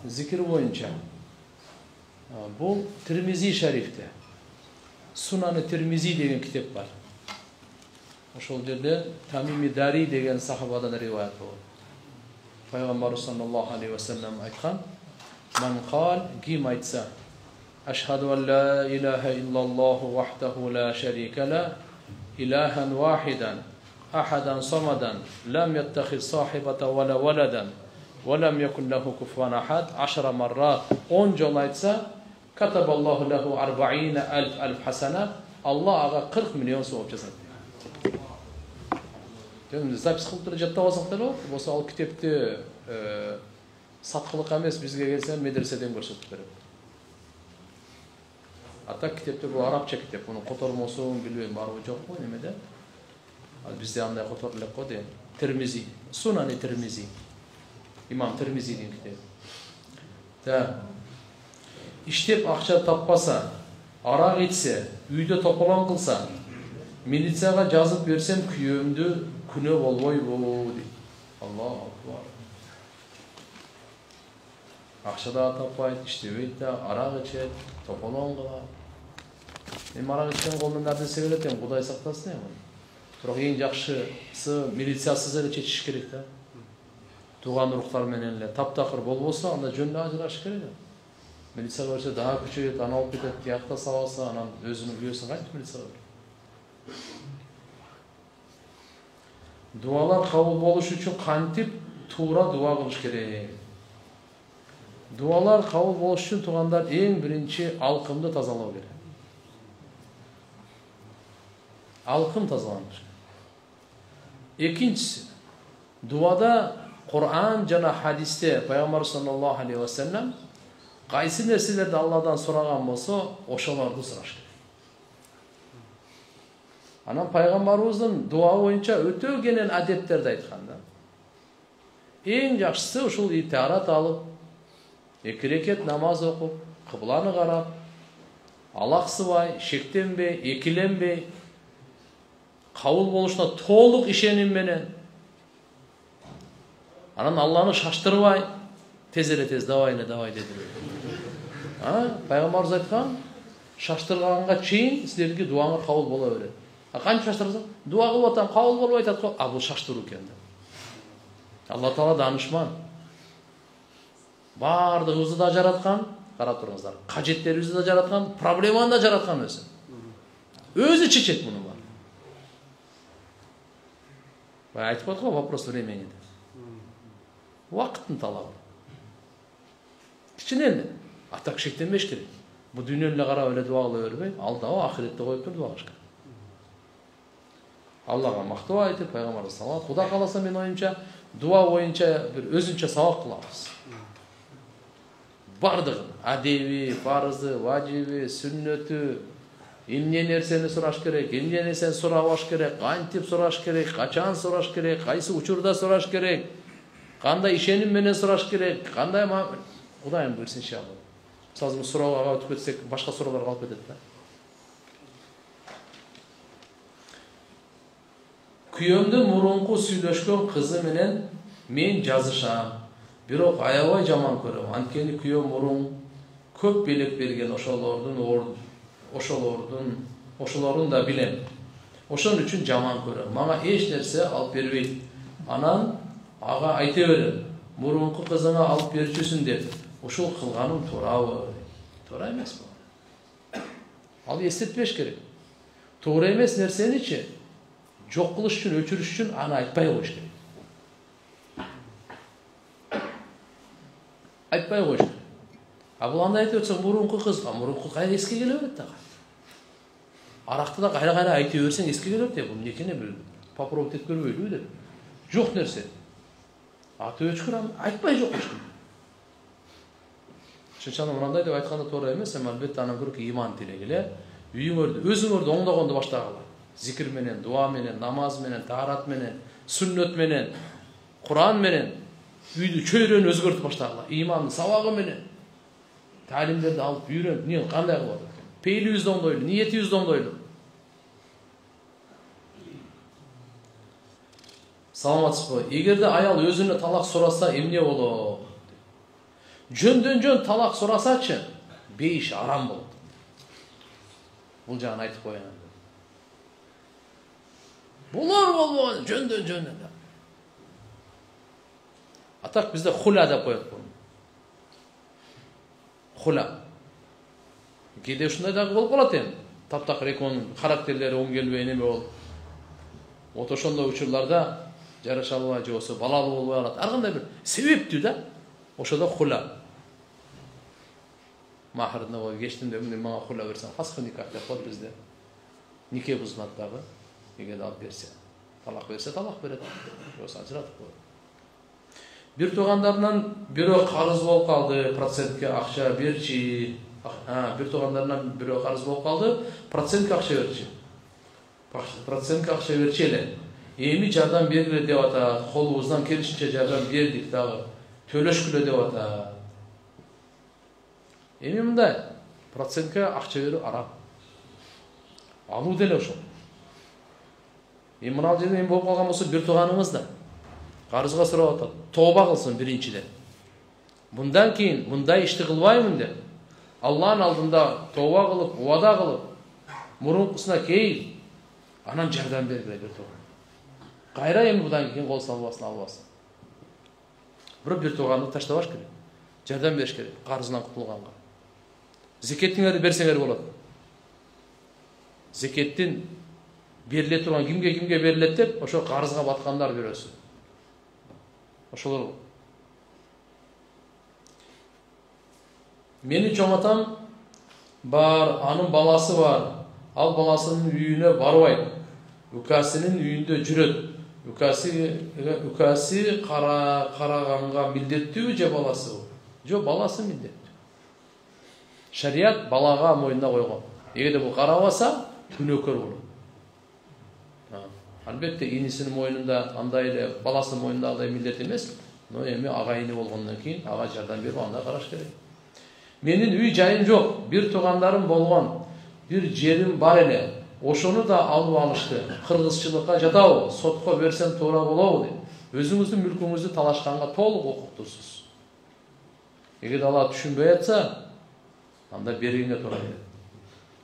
Zikir boyunca. Bu Tirmizi Şerif'te. Sunan-ı Tirmizi деген kitap var. Ошол жерде Тамими Дари деген сахабадан риваят болот. Пайгамбар саллаллаху алейхи ва саллям айткан: "Ман кал ким айтса: Ашхаду ан ла илаха иллаллаху вахдаху ла шарика ла, илахан вахидан, ахадан самадан, лам яттахид сахибата вала валадан, ва лам якун лаху куфуан ахад, 10 маррат." 10 жол айтса, катабаллаху лаху 40,000 алф хасана, Аллах ага 40 миллион сауап жазат. Запись кылып туруп жаттап алсак да болот. Болсо ал китепти саткылык эмес, бизге келсе медреседен көрсөтүп берет. Так китепте бул арабча китеп. Мунун котормосун билбейм, барбы жокпу немеде. Ал бизде андай котор элек го дейм. Тирмизи, Сунан-ы Тирмизи. Имам Тирмизинин китеби. Иштеп акча таппаса, арак ичсе, үйдө тополон кылса, милицияга жазып берсем күйөөмдү күнөө болбойбу дейт. Аллаху акбар. Акча да таппайт, иштебейт да, арак ичет, тополон кылат. Арак ичкен колунан нерсе келет эми, Кудай сактасын эми. Бирок эң жакшысы милициясыз эле чечиш керек да. Тууган уруктар менен эле таптакыр болбосо, анда жөн эле ажырашыш керек. Милицияга берсе дагы күчөйөт, аны алып кетет, тиякта сабаса, анан өзүнүн күйөөсүн кантип милицияга берет? Дуалар кабыл болуш үчүн кантип туура дуа кылыш керек? Дуалар кабыл болуш үчүн туугандар эң биринчи алкымды тазалоо керек. Алкым тазаланыш керек. Экинчиси, дуада Кур'ан жана хадисте Пайгамбар саллаллаху алейхи ва саллям кайсы нерселерди Алладан сураган болсо, ошолорду сураш керек. Анан пайгамбарыбыздын дуа боюнча өтө кенен адептерди айткан да. Эң жакшысы ушул итарат алып, 2 рекет намаз окуп, кыбланы карап, алаксыбай, шектенбей, экиленбей, кабыл болушуна толук ишеним менен, анан Алланы шаштырбай, тез эле тез давай деди. Пайгамбарыбыз айткан, шаштырганга чейин силерге дуаңар кабыл бола берет. Кантип шаштырсаң, дуа кылып атам, кабыл болбой атат го, бул шаштыруу экен да. Алла Таала данышман. Бардыгыбызды да жараткан, карап туруңуздар. Кажеттерибизди да жараткан, проблеманы да жараткан өзү. Өзү чечет муну бар. Айтып атко, вопрос времени. Убакыттын талабы. Кичине эле, атак шектенбеш керек. Бу дүйнөнү эле карап эле дуа кыла бербей, алдагы ахиретте коюп туруп дуа кылыш керек. Аллага мактоо айтып, пайгамбарга салат. Кудай кааласа мен оюмча дуа боюнча бир өзүнчө сабак кылабыз. Бардыгын, адеби, парызы, важиби, сүннөтү, эмне нерсени сураш керек, эмне нерсени сурабаш керек, кантип сураш керек, качан сураш керек, кайсы учурда сураш керек, кандай ишеним менен сураш керек, кандай Кудайым буйрса иншалла. Мисалы суроого өтүп кетсек, башка суроолор калып кетет да. Kүйөөмдүн мурунку сүйлөшкөн кызы менен мен жазышам. Бирок аябай жаман көрөм. Анткени күйөөм мурун көп белек берген ошолорун да билем. Ошон үчүн жаман көрөм. Мага эч нерсе алып бербейт. Анан ага айта берем. Мурунку кызыңа алып берчүсүн деп. Ушул кылганым туурабы? Туура эмес бул. Ал эстетпеш керек. Туура эмес нерсеничи жок кылыш үчүн, өчүрүш үчүн аны айтпай коюш керек. Айтпай коюш керек. Бул андай айтып өтсөң, мурунку кайра эске келе берет да. Аракты да кайра айта берсең эске келе берет. Бул эмнекени бир попробовать этип көрбөйлүбү деп. Жок нерсе. Аты өчкүр айтпай жок кылыш керек. Чынчаны мындай деп айтканда туура эмес, эми албетте анан көрөк иман тилегиле, үйүңөрдү, өзүңөрдү оңдогонду баштагыла. Зикир менен, дуа менен, намаз менен, таарат менен, сүннөт менен, Кур'ан менен үйдү чөйрөнү өзгөртүп баштагыла. Имандын сабагы менен таалимдерди алып үйрөнүп, эмне кандай кылып атат? Пейлибизди оңдойлу, ниетибизди оңдойлу. Саламатсызбы? Эгерде аял өзүнө талак сураса эмне болот? жөндөн талак сурасачы, бейиш арам болот. Бул жагын айтып коеюн. Булар болбогон жөндөн. Атак бизде хула деп коет бул. Хула. Кээде ушундай дагы болуп калат эми. Таптак реконун характерлери оң келбей неме болуп. Вот ошондой учурларда жараша албай же болсо балалуу болбой калат. Ар кандай бир себептүү да. Ошодо хула. Махырына ой кечтимде мага хула берсең, фасхы никах деп коет бизде. Нике бузулат дагы. Эгер алып берсе, талак берсе, талак берет. Жокса ажыратып коет. Бир туугандарынан бирөө карыз болуп калды, процентке акча берчи. Бир туугандарынан бирөө карыз болуп калды, процентке акча берчи. Процентке акча берчи эле. Эми жардам бергиле деп атат, колубуздан келишинче жардам бердик дагы. Төлөшкүлө деп атат. Эми мындай, процентке акча берүү арам. Алуу деле ошол. Эми мына жерде эми болуп калган болсо бир тууганыңыз да карызга сурап атат. Тооба кылсын биринчиден. Мындан кийин мындай ишти кылбаймын деп. Алланын алдында тооба кылып, убада кылып, мурункусуна кейип, анан жардам бергиле бир тууган. Кайра эми мындан кийин кол салбасын. Бирок бир тууганды таштабаш керек. Жардам бериш керек карызынан кутулганга. Зекеттиңерди берсеңер болот. Зекеттин бериле турган кимге берилет деп, ошо карызга баткандар бирөөсү. Ошолор. Менин чоң атам бар, анын баласы бар. Ал баласынын үйүнө барбайт. Укасынын үйүндө жүрөт. Укасы караганга милдеттүүбү же баласы? Жок, баласы милдеттүү. Шарият балага мойнуна койгон. Эгерде бул карабаса, күнөөкөр болот. Албетте инисинин мойнунда андай эле, баласынын мойнунда андай милдет эмес, но эми агайыны болгондон кийин ага жардам берип анда караш керек. Менин үй жайым жок, бир туугандарым болгон, бир жерим бар эле. Ошону да алып алышты. Кыргызчылыкка жатабы, сотко берсем туура болобу деп. Өзүңүздүн мүлкүңүздү талашканга толук укуктуусуз. Эгер алар түшүнбөй атса, анда бергенге туура келет.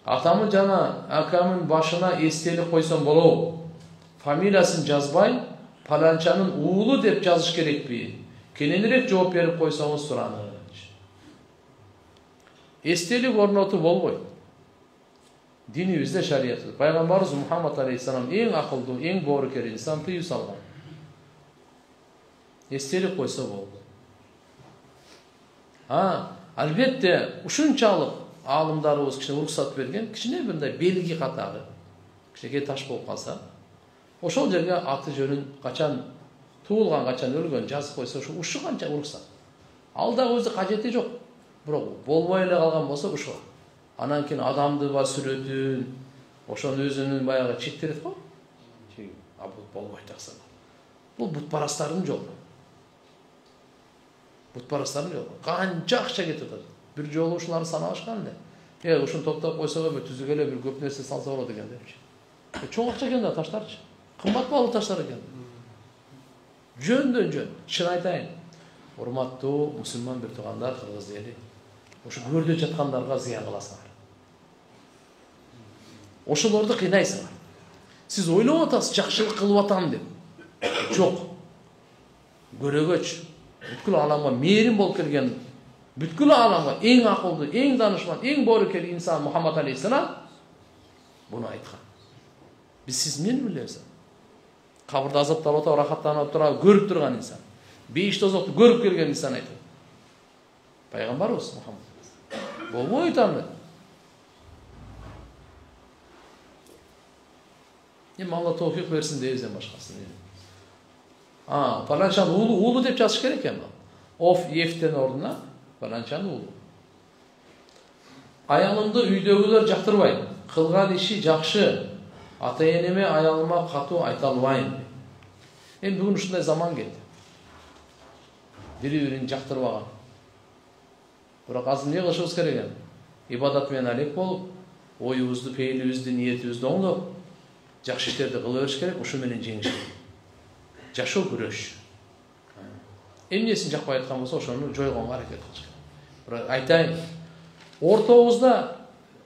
Атамын жана акамын башына эстелик койсом болобу? Фамилиясын жазбай, паланчанын уулу деп жазыш керекпи? Кененирээк жооп берип койсоңуз сураныч. Эстелик орнотуп болбойт. Динибизде шарият. Пайгамбарыбыз Мухаммад алейхиссалам эң акылдуу, эң боорукер инсан тыюу салган. Эстелик койсо болду. Албетте ушунчалык аалымдарыбыз кичине уруксат берген, кичине мындай белги катагы, кичине таш болуп калса, ошол жерге аты жөнүн качан туулган, качан өлгөн жазып койсо, ушу канча уруксат. Ал да өзү кажети жок. Бирок болбой эле калган болсо ушу. Анан кийин адамды бар сүрөтүн, ошонун өзүнүн баягы чектелет го. Бул болбойт акса. Бул бутпарастардын жолу. Бутпарастардын жолу. Канча акча кетип атат. Бир жолу ушуларды санабашкан эле. Ушуну топтоп койсо түзүгө эле бир көп нерсе салса болот экен депчи. Чоң акча экен да таштарчы. Кымбат баалуу таштар экен. Жөндөн жөн. Чын айтайын. Урматтуу мусулман бир туугандар, кыргыз эли. Ошо көрдө жаткандарга зыян кыласыңар. Ошолорду кыйнайсыңар. Сиз ойлоп атасыз, жакшылык кылып атам деп. Жок. Көрөгөч, бүткүл аламга мээрим болуп келген, бүткүл аламга эң акылдуу, эң данышман, эң боорукер инсан Мухаммад алейхиссалам буну айткан. Биз сиз мен билебиз. Кабырда азапталып отуруп, рахаттанып туруп, көрүп турган инсан. Бейиш тозокту көрүп келген инсан айтат. Пайгамбарыбыз Мухаммад. Болбойт аны. Эми Алла тофик берсин дейбизден башкасын. Паланчанын уулу деп жазыш керек экен. Оф ефтен ордуна паланчанын уулу. Аялымды үйдөгүлөр жактырбайт. Кылган иши жакшы. Ата-энеме аялыма катуу айта албайм. Эми бүгүн ушундай заман келди. Бири-бирин жактырбаган. Бирок азыр эмне кылышыбыз керек экен? Ибадат менен алек болуп, оюбузду, пейилибизди, ниетибизди оңдоп, жакшы иштерди кыла бериш керек, ушу менен жеңиш керек. Жашоо күрөш. Эмнесин жакпай аткан болсо, ошону жойгонго аракет кылыш керек. Бирок айтайын, ортобузда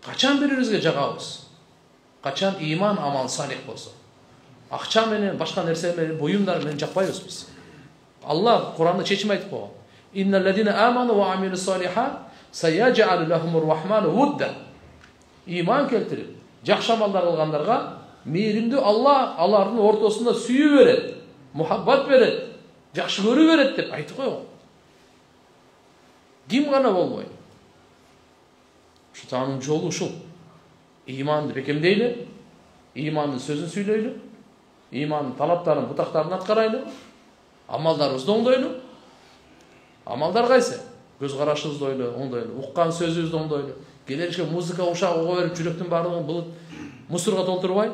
качан бири-бирибизге жагабыз? Качан иман, амал салих болсо. Акча менен, башка нерсе менен, буюмдар менен жакпайбыз биз. Алла Кур'анда чечим айтып койгон. Инналлазина аману ва амилус салихат саяджалу лахумур рахману вудда. Иман келтирип, жакшы амалдар кылгандарга мейримдүү Алла алардын ортосунда сүйүү берет, мухаббат берет, жакшы көрүү берет деп айтып койгон. Ким гана болбой. Ушунун жолу ушул. İmanды бекемдейлі, имандын сөзүн сүйлөйлү, имандын талаптарын, бутактарын аткарайлы, амалдарыбызды оңдойлу. Амалдар кайсы? Көз карашыбызды оңдойлу, уккан сөзүбүздү оңдойлу. Келеришке музыка ушак ого берип жүрөктүн баардыгын булут мусорго толтурбай,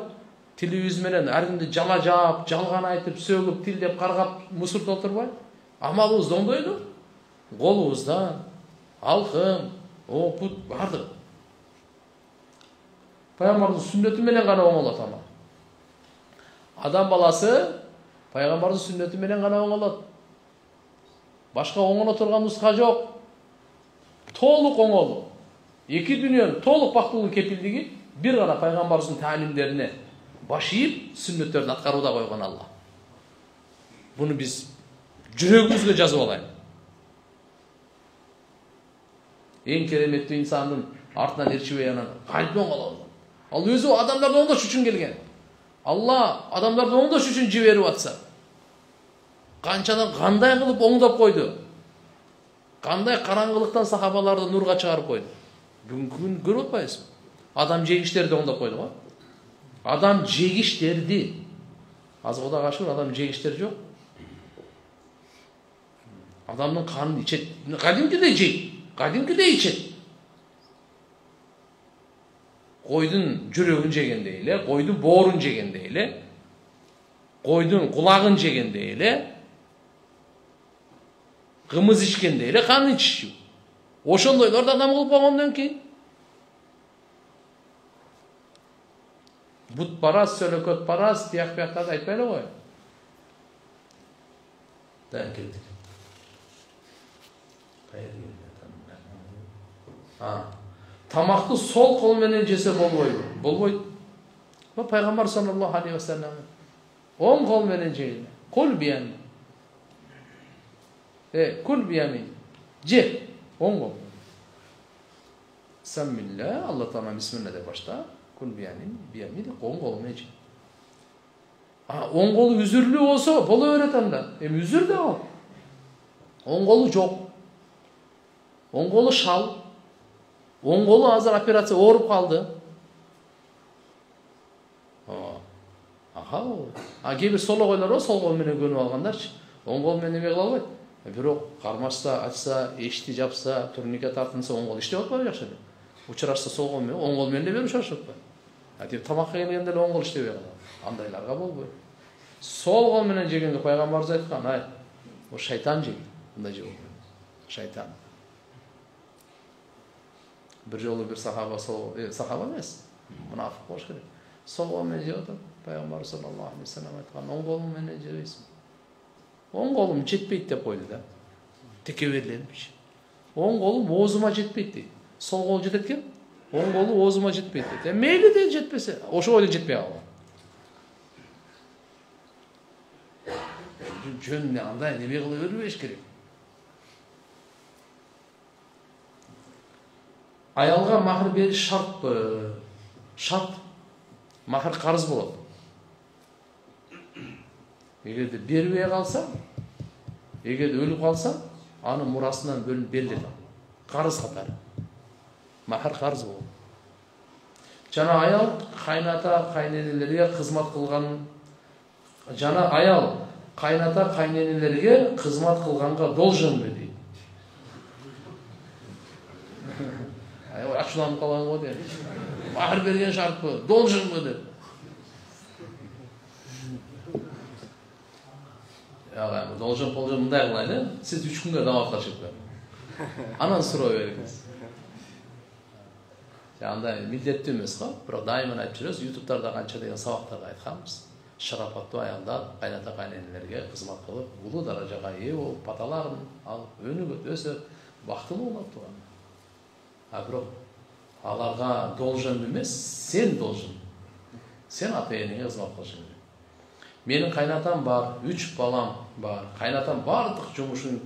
тилибиз менен ар кимди жала жаап, жалган айтып, сөгүп, тилдеп, каргап, мусор толтурбай, амалыбызды оңдойлу. Колубуздан, алкым, опут, бардык. Пайгамбардын сүннөтү менен гана оңолот ама. Адам баласы пайгамбардын сүннөтү менен гана оңолот. Башка оңоло турган нуска жок. Толук оңолуу. Эки дүйнөнүн толук бактылуу кепилдиги бир гана пайгамбардын таалимдерине баш ийип, сүннөттөрдү аткарууда койгон Алла. Буну биз жүрөгүбүзгө жазып алайлы. Эң кереметтүү инсандын артынан эрчибей анан калпи оңолот. Ал өзү адамдарды оңдош үчүн келген. Алла адамдарды оңдош үчүн жиберип атса, канчадан кандай кылып оңдоп койду? Кандай караңгылыктан сахабаларды нурга чыгарып койду? Бүгүнкү күндү көрүп атпайсызбы? Адам жегиштерди оңдоп койду го. Адам жегиштерди. Азыр Кудайга шүгүр, адам жегиштер жок. Адамдын канын ичет. Кадимкидей жейт, кадимкидей ичет. Koydun жүрөгүн жегенде эле, койдун боорун жегенде эле, койдун кулагын жегенде эле, кымыз ичкенде эле канын ичишүү. Ошондойлорду адам кылып койгондон кийин бут парас, сөлөкөт парас, тияк бияктарды айтпай эле кой. Да келдик. Тамақты сол кол менен жесе болбойбу? Болбойт. Пайгамбар саллаллаху алейхи ва саллям оң кол менен жейли. Кул биями. Кул биями. Же оң кол. Саммилла, Алла Таала бисмилла деп башта. Кул биями, биями деп оң кол менен же. Оң колу үзүрлүү болсо боло берет анда. Эми үзүр да ал. Оң колу жок. Оң колу шал. Оң колу азыр операция ооруп калды. Кээ бир сологойлор бар, сол кол менен көнүп алгандарчы. Оң кол менен эме кыла албайт. Бирок кармашса, ачса, эшти жапса, турникет тартынса оң кол иштеп атпайбы жакшы эле. Учурашса сол кол менен, оң кол менен эле берип атпайбы. Тамакка келгенде эле оң кол иштебей калат. Андайларга болбойт. Сол кол менен жегенге пайгамбарыбыз айткан, бул шайтан жейт. Мындай жеп болбойт. Шайтан. Bir жолу bir сахаба эмес, мунафык болуш керек. Сол кол менен жеп атат. Пайгамбар саллаллаху алейхи ва саллям айткан, оң колум менен жебейсиң. Оң колум жетпейт деп койду да. Текеберленип. Оң колум оозума жетпейт дейт. Сол кол жетет экен, оң колу оозума жетпейт дейт. Мейли де жетпесе, ошого эле жетпей калган. Жөн андай неме кыла бербеш керек. Аялга махр бериш шартпы? Шарт. Махр карыз болот. Эгерде бербей калса, эгерде өлүп калса, анын мурасынан бөлүнүп берилет. Карыз катары. Махр карыз болот. Жана аял кайната, кайненелерге кызмат кылган, жана аял кайната, кайненелерге кызмат кылганга должен бе дейт. Ачуланып калган го дейт. Махр берген шартпы? Должен бе деп. Должен болжон мындай кылайлы, сиз 3 күнгө даватка чыгып бериңиз. Анан суроо бериңиз. Андай милдеттүү эмес го, бирок дайыма айтып жүрөбүз, YouTube'дарда канча деген сабактарда айтканбыз. Шарапаттуу аялдар кайната кайненелерге кызмат кылып, улуу даражага ээ болуп, паталарын алып, өнүгөт, өсөт, бактылуу болот туган. А бирок аларга должен эмес, сен должен. Сен ата-энеңе кызмат кылышың керек. Менин кайнатам бар, 3 балам бар. Кайнатам бардык жумушун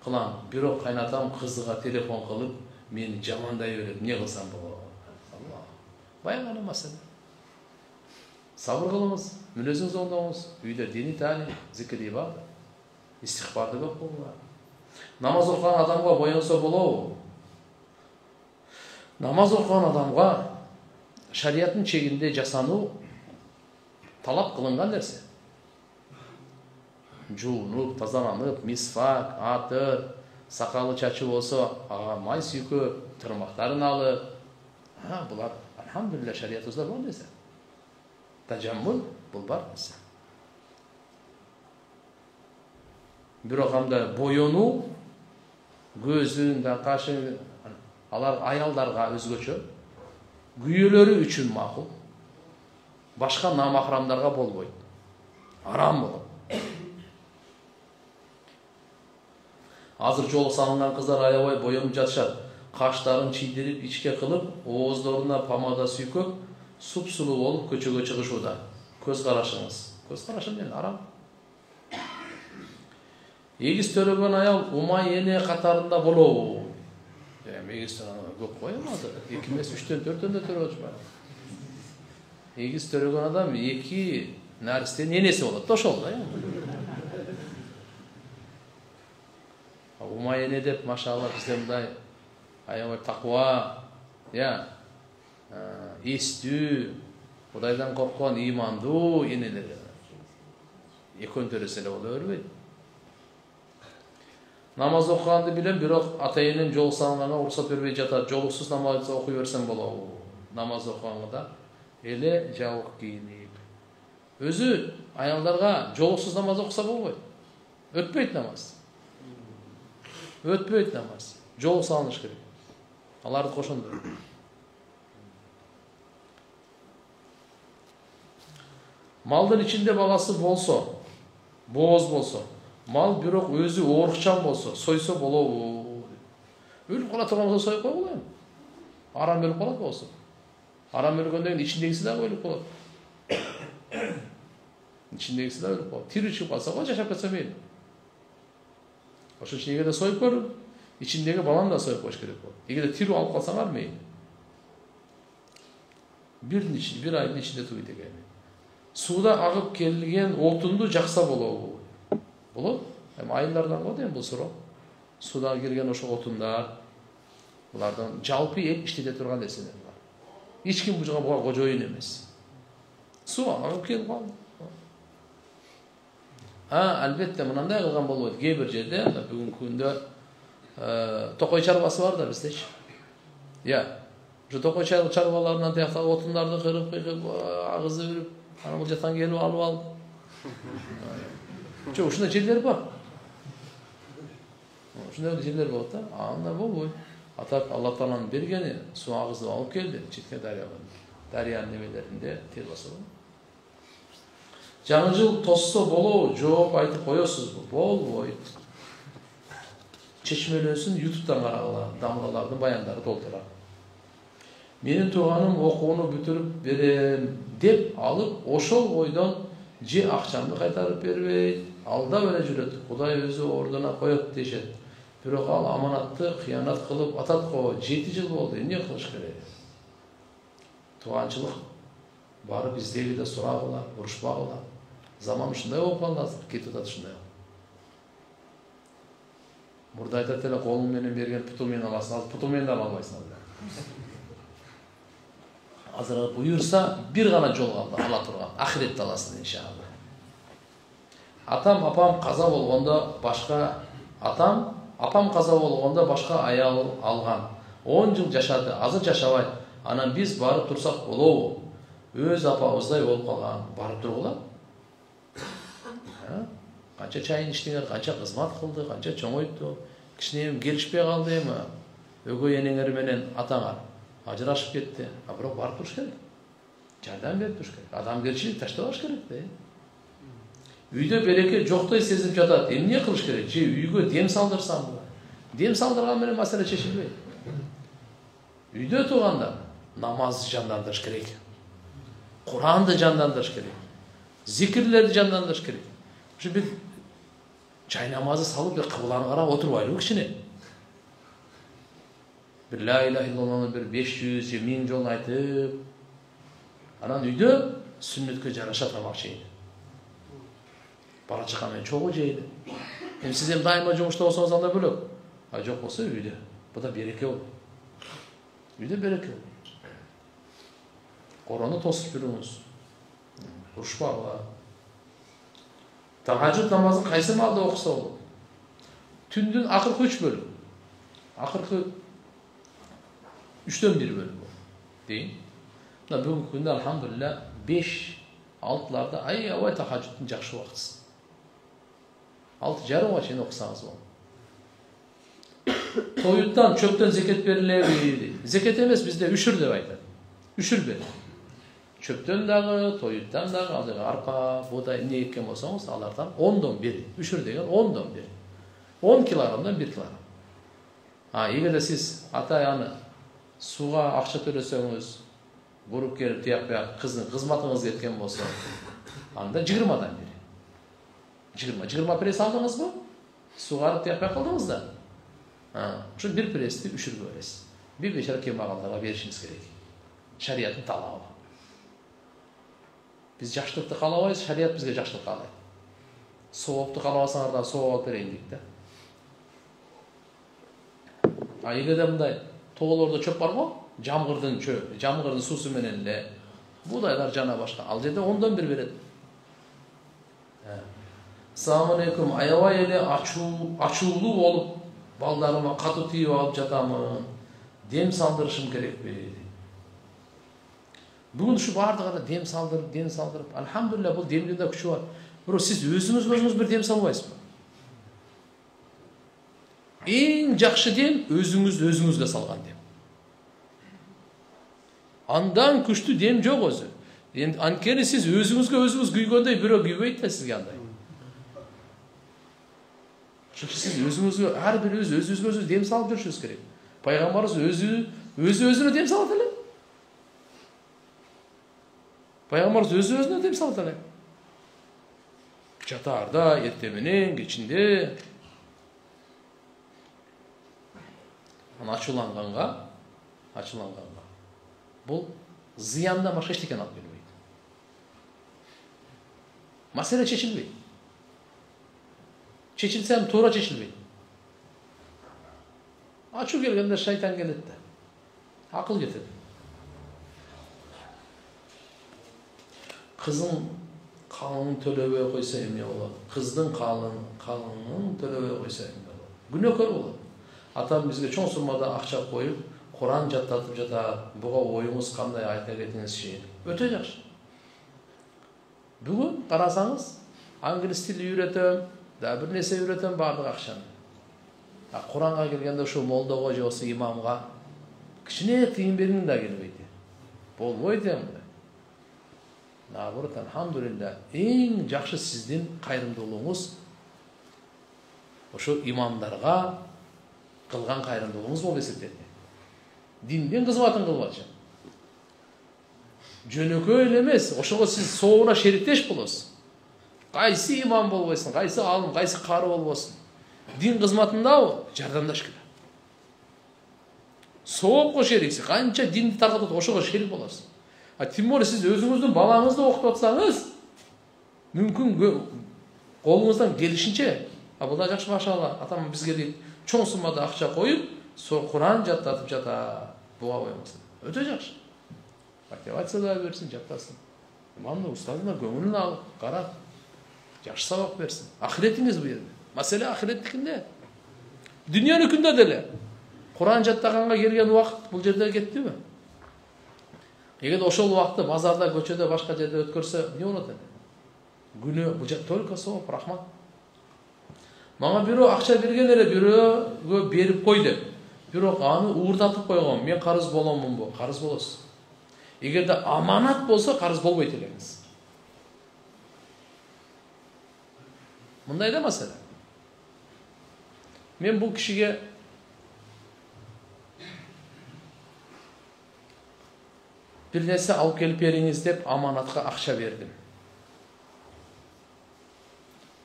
кылам. Бирок кайнатам кызыга телефон кылып, мени жамандай берет. Не кылсам болот? Алла. Баягы маселе. Сабыр кылыңыз, мүнөзүңүздү оңдоңуз. Үйдө дини таалим, зикри бар. Истихбарды көп болуңуз. Намаз окуган адамга боюнса болобу? Намаз окуган адамга шариаттын чегинде жасануу талап кылынган нерсе. Жуунуп, тазаланып, мисвак, атыр, сакалы чачы болсо, ага май сүйкөп, тырмактарын алып, булар алхамдулилlah шариятыбызда бар нерсе. Тажаммул бул бар нерсе. Бирок анда боюнуу, көзүн да кашын, алар аялдарга өзгөчө, күйөөлөрү үчүн макул. Башка намахрамдарга болбойт. Арам болот. Азыр жолу салынган кыздар аябай боюнуп жатышат. Каштарын чийдирип, ичке кылып, ооздоруна помада сүйкөп, суп-сулуу болуп көчөгө чыгышууда. Көз карашыңыз. Көз карашым менен арам. Эгиз төрөгөн аял умай эне катарында болобу? Эгиз төрөгөн көп коем азыр. 2 эмес 3-төн 4-төн да төрөп атышпайбы? Эгиз төрөгөн адам 2 наристенин энеси болот. Ошол да. Умай эне деп, машалла, бизде мындай аябай таква, эстүү, Кудайдан корккон, имандуу энелер. Экөөнү төрөсө эле боло бербейт. Намаз окуганды билем, бирок ата-энем жол салганга уруксат бербей жатат. Жолуксуз намаз окуй берсем болобу? Намаз окуганда эле жабык кийинип. Өзү аялдарга жолуксуз намаз окуса болбойт. Өтпөйт намаз. Өтпөйт намаз. Жол салыныш керек. Аларды кошондо. Малдын ичинде баласы болсо, бооз болсо, мал бирок өзү оорукчан болсо, сойсо болобу? Өлүп кала турган болсо союп койгула эми. Арам өлүп калат болсо. Арам өлгөндөн кийин ичиндегиси дагы өлүп калат. Ичиндегиси дагы өлүп калат. Тирүү чыгып калса го жашап кетсе мейли. Ошон үчүн эгерде союп көрүп, ичиндеги баланы да союп коюш керек болот. Эгерде тирүү алып калсаңар мейли. Bir айдын ичинде туйт экен. Сууда агып келген отунду жакса болобу? Болот. Эми айылдардан го дейм бул суроо. Сууда кирген ошо отундар, булардан жалпы эл иштете турган нерселер бар. Эч ким буга кожоюн эмес. Суу агып келип калды. Албетте мынандай кылган болбойт. Кээ бир жерде бүгүнкү күндө токой чарбасы бар да биздечи. Ошо токой чарбаларынан тияктагы отундарды кырып, агызып берип, ана бул жактан келип алып алып. Жок, ушундай жерлер бар. Ушундай жерлер болот да. Анда болбойт. Атап Алла Тааланын бергени, суу агызып алып келди, четке дарыянын немелеринде тел басып. Жаңы жыл тосса болобу? Жооп айтып коесузбу? Болбойт. Чечмелөөсүн YouTube'дан карагыла, дамгалардын баяндары толтура. Менин тууганым окууну бүтүрүп берем деп алып, ошол бойдон же акчамды кайтарып бербейт, алдап эле жүрөт. Кудай өзү ордуна коет дешет. Бирок ал аманатты кыянат кылып атат го. 7 жыл болду. Эмне кылыш керек? Тууганчылык барып издегиле сурагыла, урушпагыла. Zaman ушундай болуп калды азыр, кетип атат ушундай. Мурда айтат эле колуң менен берген путу менен аласың, азыр путу менен да ала албайсың. Азыр буюрса бир гана жол калды, ала турган. Ахиретте аласың иншалла. Апам каза болгондо башка аял алган. 10 жыл жашады, азыр жашабайт. Анан биз барып турсак болобу? Өз апабыздай болуп калган, барып тургула. Канча чайын иштеңер, канча кызмат кылды, канча чоңойту. Кичинем келишпей калды эми. Өгөй энеңер менен атаңар ажырашып кетти. Бирок барып туруш керек. Жардам берип туруш керек. Адамгерчилик таштабаш керек да. Үйдө береке жоктой сезип жатат. Эмне кылыш керек? Же үйгө дем салдырсамбы? Дем салдырған менен маселе чечилбейт. Үйдө турганда намазды жандандырыш керек. Куранды жандандырыш керек. Зикирлерди жандандырыш керек. Ушу бир жай намазды салып кыбланы карап отурбайлыбы кичине. Bir la ilahe illallah'ını bir 500 же 1000 жолун айтып, анан үйдө сүннөткө жараша тамак жейди. Бала чака менен чогуу жейди. Эми сиз дайыма жумушта болсоңуз анда бөлөк. А жок болсо үйдө. Бу да береке болот. Үйдө береке болот. Корону тосуп жүрүңүз. Урушпагыла. Tahajjud namazын кайсы маалда окуса болот? Түндүн акыркы 3 бөлүм. Акыркы 3'ten 1 bölüm değil. Bugün günde elhamdülillah 5-6'larda ay tahajjudun жақсы уақытысы. 6:30 чейин окусаңыз болот. Тоюттан, чөптөн зекет берилеби? Зекет эмес, бизде үшүр деп айтат. Үшүр бер. Чөптөн дагы, тоюттан дагы, арпа, будай эмне эккен болсоңуз, алардан 10'dan 1. Үшүр деген 10'dan 1. 10 килограммдан 1 килограмм. Эгерде сиз ата-аны суга акча төлөсөңүз, буруп келип тияк кыздын кызматыңыз кеткен болсо, анда 20'dan 1. 20 пресс алдыңызбы? Сугарып тияк кылдыңыз да. Ошо 1 прести үшүргө бересиз. Bir beşer kemballarga berişiniz gerek. Şeriatın talabı. Biz жакшылыкты каалабайбыз, шарият бизге жакшылык каалайт. Соопты каалабасаңар да сооп алып берейин дейт да. Эгерде мындай тоголордо чөп барбы? Жамгырдын чөп, жамгырдын суусу менен эле будайлар жана башка. Ал жерде 10'dan 1 берет. Assalamu alaikum. Аябай эле ачуулуу болуп, балдарыма катуу тийип алып жатамын. Дем салдырышым керекпи? Бүгүн ушу бардыгына дем салдырып, алхамдулилlah бул демдин да күчү бар. Бирок сиз өзүңүз бир дем салбайсызбы? Эң жакшы дем өзүңүзгө салган дем. Андан күчтүү дем жок өзү. Эми анткени сиз өзүңүз күйгөндөй бирөө күйбөйт да сизге андай. Çünkü siz özünüzü, her biriniz özünüzü dem salıp жүрүшүңүз керек. Пайгамбарыбыз өзүнө dem салат эле. Пайгамбарыбыз өзүнө dem салат эле. Жатаарда, эртең менен, кечинде. Ачууланганга бул зыяндан башка эчтеке алып келбейт. Маселе чечилбейт. Чечилсем туура чечилбейт. Ачуу келгенде шайтан келет да. Акыл кетет. Кызың калыңын төлөбөй койсо эмне болот? Кыздын калыңын төлөбөй койсо эмне болот? Күнөөкөр болот. Атам бизге чоң суммада акча коюп, Куран жаттатып жатат. Буга оюңуз кандай айта кетиңизчи? Өтө жакшы. Бүгүн карасаңыз, англис тили үйрөтөм, да бир нерсе үйрөтөм бардык акчаны. Куранга келгенде ошо молдого же болсо имамга кичине тыйын бергим да келбейт. Болбойт эми. Наоборот, алхамдулилlah, эң жакшы сиздин кайрымдуулугуңуз ошо имамдарга кылган кайрымдуулугуңуз болуп эсептелет. Диндин кызматын кылып атышат. Жөнөкөй эле эмес, ошого сиз соогуна шериктеш болосуз. Кайсы имам болбойсун, кайсы алым, кайсы кары болбосун. Дин кызматында жардамдаш керек. Соопко шериксиз, канча динди таркатат, ошого шерик болосуз. Тим более сиз өзүңүздүн балаңызды окутуп атсаңыз, мүмкүн колуңуздан келишинче, бул да жакшы машалла, атам бизге дейт, чоң суммада акча коюп, Куран жаттатып жата, буга коймосун. Өтө жакшы. Мотивация да берсин, жаттасын. Имамдын устазына көңүлүн алып, карап, жакшы сабак берсин. Ахиретиңиз бу жерде. Маселе ахиреттикинде. Дүйнөнүкүндө деле. Куран жаттаганга келген убакыт бул жерде кеттиби? Эгер ошол убакытты базарда, көчөдө, башка жерде өткөрсө, эмне болот эми? Күнөө бул только сооп, рахмат. Мага бирөө акча берген эле, бирөөгө берип кой деп. Бирок аны уурдатып койгон. Мен карыз боломунбу? Карыз болосуз. Эгерде аманат болсо, карыз болбойт элеңиз. Мындай да маселе. Мен бул кишиге Bir nерсе алып келип бериңиz деп аманатка акча бердим.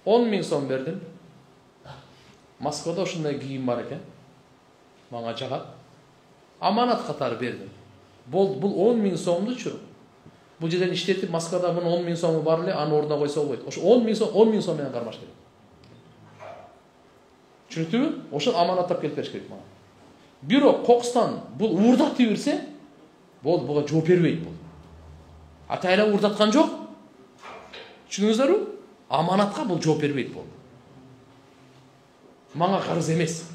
10.000 сом бердим. Москвада ушундай кийим бар экен. Мага жагат. Аманат катары бердим. Бул 10.000 сомдучу. Бул жерден иштетип Москвада мунун 10.000 сому бар эле, аны ордуна койсо болбойт. Ошо 10.000 сом менен кармаш керек. Түшүнүктүбү? Ошол аманаттап келип бериш керек мага. Бирок кокустан бул уурдатып берсе, буга жооп бербейт бул. Атайла уурдаткан жок. Түшүнүңүздөрбү? Аманатка бул жооп бербейт бул. Мага карыз эмес.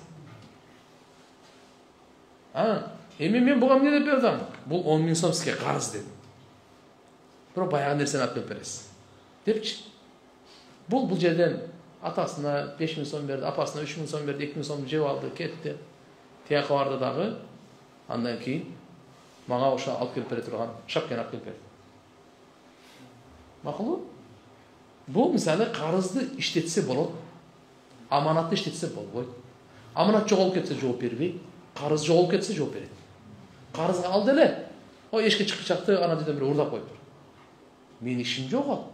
Эми мен буга эмне деп бердим? Бул 10.000 сом сизге карыз дедим. Бирок баягы нерсени алып бересиз. Депчи. Бул жерден атасына 5.000 сом берди, апасына 3.000 сом берди, 2.000 сом жеп алды, кетти. Тияка барды дагы. Андан кийин мага ошо алып келип бере турган шапканы алып келип берди. Макулбу? Бул мисалы карызды иштетсе болот. Аманатты иштетсе болбойт. Аманат жоголуп кетсе жооп бербейт. Карыз жоголуп кетсе жооп берет. Карызга алды эле. Эшикке чыгып чакты, ана жерден бир уурдап коюптур. Менин ишим жок ал.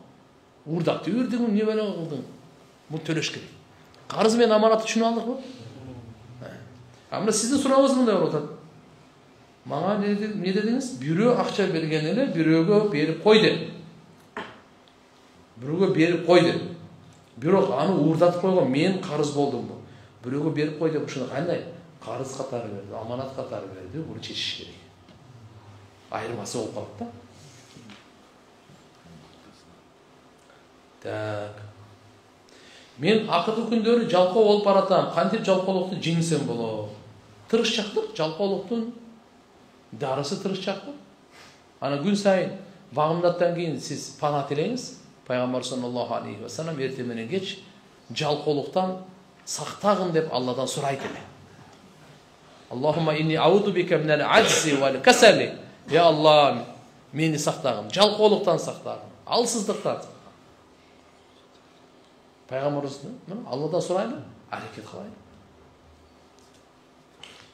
Уурдатып бердиң, эмне менен кылдың? Бул төлөш керек. Карыз менен аманатты түшүнүп алдыкпы? Мына сиздин сурооңуз мындай болуп атат. Мага не дедиңиз? Бирөө акча берген эле, бирөөгө берип койду. Бирөөгө берип койду. Бирок аны уурдатып койгон, мен карыз болдумбу? Бирөөгө берип кой деп ушуну кандай? Карыз катары берди, аманат катары берди, буну чечиш керек. Айырмасы болуп калат да. Так. Мен акыркы күндөрү жалкоо болуп баратам. Кантип жалкоолукту жеңсем болот? Тырышчактыр, жалкоолуктун дарысы тырышчактыр. Ана күн сайын багымдаттан кийин сиз пана тилеңиз. Пайгамбар саллаллаху алейхи ва саллям эртең менен кеч жалкоолуктан сактагын деп Алладан сурайт эле. Аллахумма инни ауду бика минал аджзи вал касали. Я Аллах, мени сактагын, жалкоолуктан сактагын, алсыздыктан. Пайгамбарыбыз Алладан сурайлы, аракет кылайлы.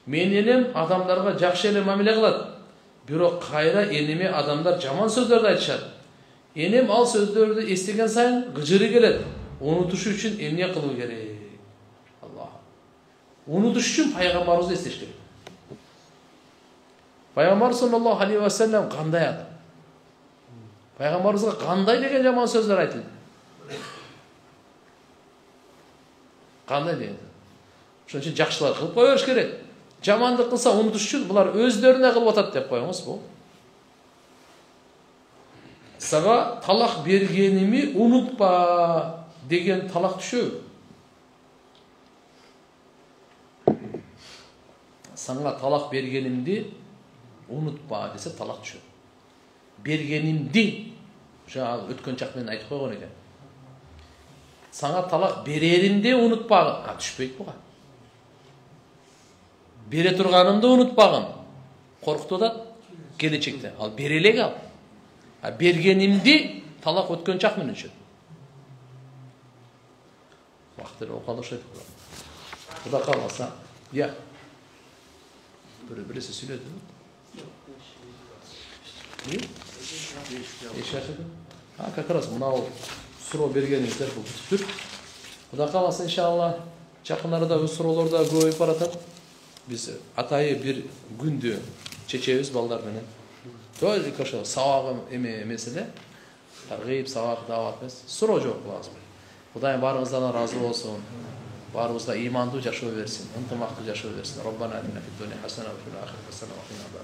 Мен элем адамдарга жакшы эле мамиле кылат. Бирок кайра эниме адамдар жаман сөздөрдү айтышат. Энем ал сөздөрдү эстеген сайын гыжыры келет. Унутуш үчүн эмне кылуу керек? Аллах. Унутуш үчүн пайгамбарыбызды эстеш керек. Пайгамбар саллаллаху алейхи ва саллям кандай адам? Пайгамбарыбызга кандай деген жаман сөздөр айтылды? Кандай деген? Ошон үчүн жакшылар кылып кое бериш керек. Жамандык кылса унутуш үчүн булар өздөрүнө кылып атат деп коюңуз бул. Сага талак бергеними унутпа деген талак түшөбү? Сага талак бергенимди унутпа десе талак түшөт. Бергенимди жаңа өткөн чак менен айтып койгон экен. Сага талак береримди унутпагын. Түшпөйт буга. Бере турганымды унутпагын. Коркутуп атат келечекте. Ал бере элек ал. Бергенимди талак өткөн чак менен түшөт. Вакыты окалып ошойт. Куда калмаса, я. Birisi söyledi mi? Ne? Eşyaşıdı. Как раз мынау суроо бергениңиздер бул бүтүп. Куда каласа иншалла жакын арада өз суроолор да көбөйүп баратат. Биз атайы бир күндү чечебиз балдар менен. Только ошо сабагы эмес эле. Таргыйып сабак дават эмес. Суроо жооп кылабыз. Кудайым баарыңыздан ыраазы болсун. Баарыбызга имандуу жашоо берсин, ынтымактуу жашоо берсин. Роббана атина фид дуния хасана ва фил ахирати хасана ва кина азаб.